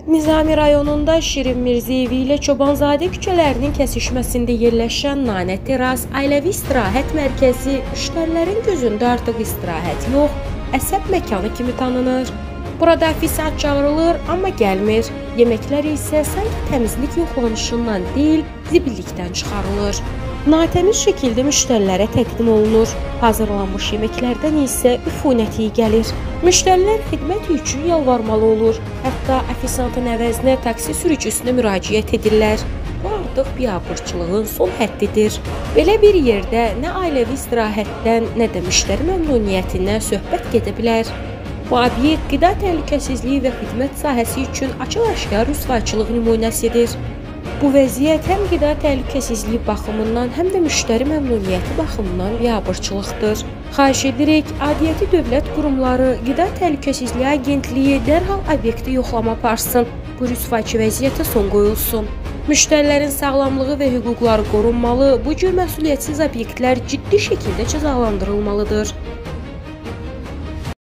Nizami rayonunda Şirin Mirziyevi ilə Çobanzadə küçələrinin kəsişməsində yerləşən Nanə Teras ailəvi istirahət mərkəzi müştərilərin gözündə artıq istirahət yox, əsəb məkanı kimi tanınır. Burada fisad çağırılır, amma gəlmir. Yeməklər isə sanki təmizlik yoxlanışından deyil, zibillikdən çıxarılır. Natəmiz şəkildə müştərilərə təqdim olunur. Hazırlanmış yeməklərdən isə üfunət iyi gəlir. Müştərilər xidmət üçün yalvarmalı olur. Hətta ofisantın əvəzinə taksi sürücüsünə müraciət edirlər. Bu artıq biabırçılığın son həddidir. Belə bir yerdə nə ailəvi istirahətdən, nə də müştəri məmnuniyyətindən söhbət gedə bilər. Bu obyekt qida təhlükəsizliyi və xidmət sahəsi üçün açıq-aşkar rüsvayçılıq nümunəsidir. Bu vəziyyət həm qida təhlükəsizliyi baxımından, həm də müştəri məmnuniyyəti baxımından biabırçılıqdır. Xahiş edirik, aidiyyəti dövlət qurumları, qida təhlükəsizliyi agentliyi dərhal obyekti yoxlama aparsın. Bu rüsvayçı vəziyyətə son qoyulsun. Müştərilərin sağlamlığı və hüquqları qorunmalı, bu cür məsuliyyətsiz obyektlər ciddi şəkildə cəzalandırılmalıdır.